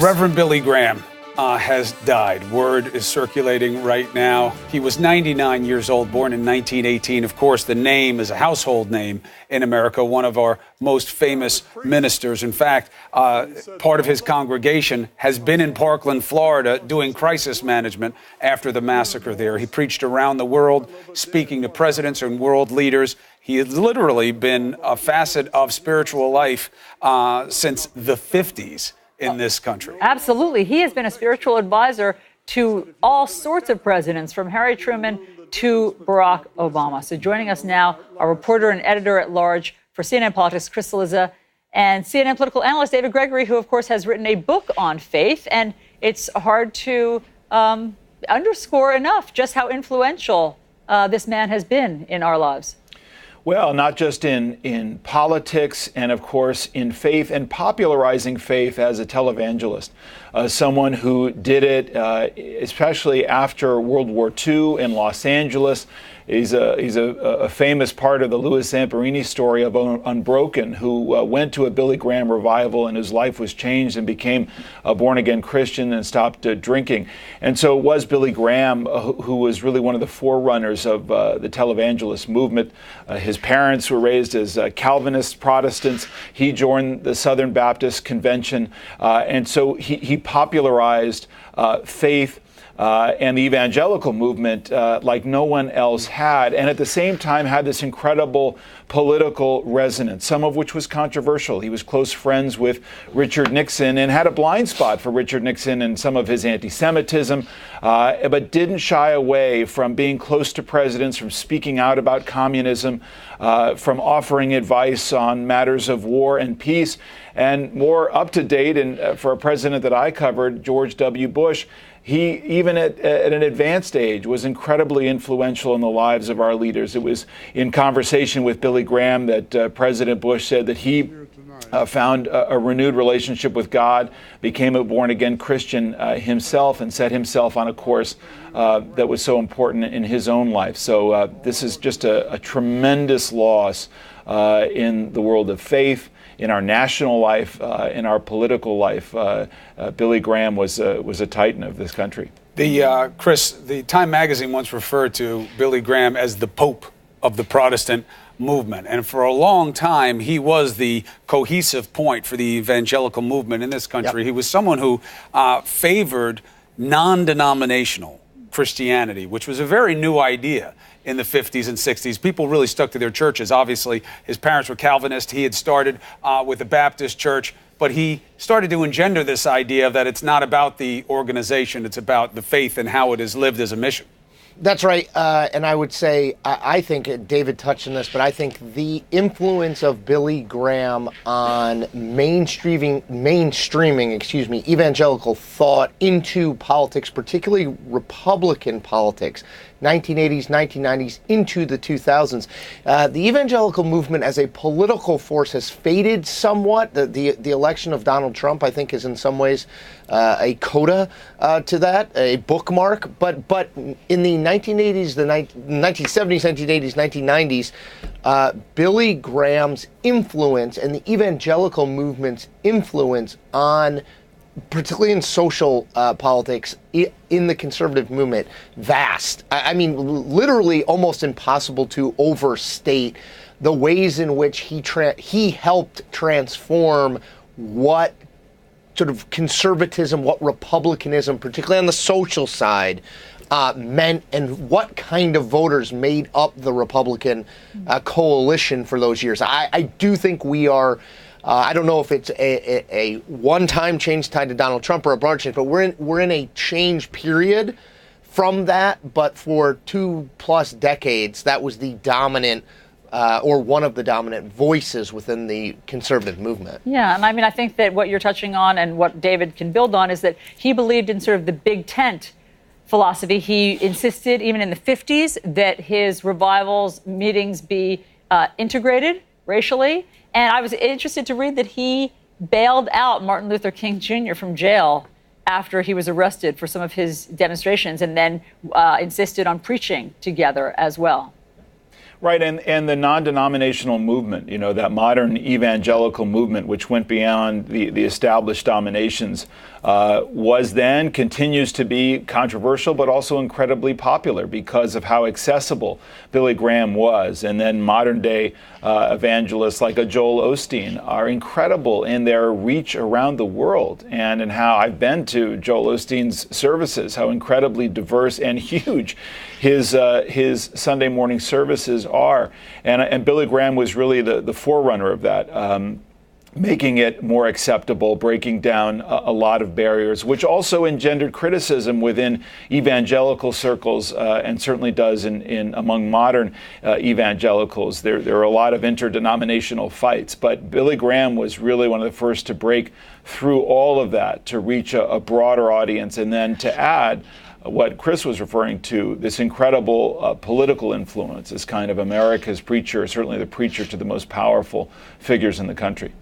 Reverend Billy Graham has died. Word is circulating right now. He was 99 years old, born in 1918. Of course, the name is a household name in America, one of our most famous ministers. In fact, part of his congregation has been in Parkland, Florida, doing crisis management after the massacre there. He preached around the world, speaking to presidents and world leaders. He has literally been a facet of spiritual life since the 50s. In this country. Absolutely. He has been a spiritual advisor to all sorts of presidents, from Harry Truman to Barack Obama. So joining us now, our reporter and editor-at-large for CNN Politics, Chris Cillizza, and CNN political analyst David Gregory, who, of course, has written a book on faith. And it's hard to underscore enough just how influential this man has been in our lives. Well, not just in politics and, of course, in faith and popularizing faith as a televangelist. Someone who did it, especially after World War II in Los Angeles. He's a famous part of the Louis Zamperini story of Unbroken, who went to a Billy Graham revival and his life was changed and became a born-again Christian and stopped drinking. And so it was Billy Graham who was really one of the forerunners of the televangelist movement. His parents were raised as Calvinist Protestants. He joined the Southern Baptist Convention, and so he popularized faith and the evangelical movement like no one else had, and at the same time had this incredible political resonance, some of which was controversial. He was close friends with Richard Nixon and had a blind spot for Richard Nixon and some of his anti-Semitism, but didn't shy away from being close to presidents, from speaking out about communism, from offering advice on matters of war and peace. And more up to date, and for a president that I covered, George W. Bush, he, even at an advanced age, was incredibly influential in the lives of our leaders. It was in conversation with Billy Graham that President Bush said that he found a renewed relationship with God, became a born-again Christian himself, and set himself on a course that was so important in his own life. So this is just a tremendous loss in the world of faith, in our national life, in our political life. Billy Graham was a titan of this country. Chris, the Time magazine once referred to Billy Graham as the Pope of the Protestant movement. And for a long time, he was the cohesive point for the evangelical movement in this country. Yep. He was someone who favored non-denominational Christianity, which was a very new idea in the 50s and 60s. People really stuck to their churches. Obviously, his parents were Calvinist. He had started with the Baptist church, but he started to engender this idea that it's not about the organization, it's about the faith and how it is lived as a mission. That's right. And I would say, I think David touched on this, but I think the influence of Billy Graham on mainstreaming evangelical thought into politics, particularly Republican politics, 1980s, 1990s, into the 2000s. The evangelical movement as a political force has faded somewhat. The election of Donald Trump, I think, is in some ways a coda to that, a bookmark. But in the 1980s, the 1970s, 1980s, 1990s, Billy Graham's influence and the evangelical movement's influence on, particularly in social politics, in the conservative movement, vast. I mean, literally almost impossible to overstate the ways in which he helped transform what sort of conservatism, what republicanism, particularly on the social side, meant, and what kind of voters made up the Republican coalition for those years. I do think we are, I don't know if it's a one-time change tied to Donald Trump or a broad change, but we're in a change period from that. But for 2+ decades, that was the dominant or one of the dominant voices within the conservative movement. Yeah, and I mean, I think that what you're touching on and what David can build on is that he believed in sort of the big tent philosophy. He insisted, even in the 50s, that his revivals meetings be integrated racially. And I was interested to read that he bailed out Martin Luther King Jr. from jail after he was arrested for some of his demonstrations, and then insisted on preaching together as well. Right, and the non-denominational movement, that modern evangelical movement, which went beyond the established dominations, was then, continues to be controversial, but also incredibly popular because of how accessible Billy Graham was. And then modern day evangelists like a Joel Osteen are incredible in their reach around the world, and in how I've been to Joel Osteen's services, how incredibly diverse and huge his Sunday morning services are. And Billy Graham was really the forerunner of that, making it more acceptable, breaking down a lot of barriers, which also engendered criticism within evangelical circles, and certainly does in among modern evangelicals. There are a lot of interdenominational fights, but Billy Graham was really one of the first to break through all of that, to reach a broader audience, and then to add what Chris was referring to, this incredible political influence as kind of America's preacher, certainly the preacher to the most powerful figures in the country.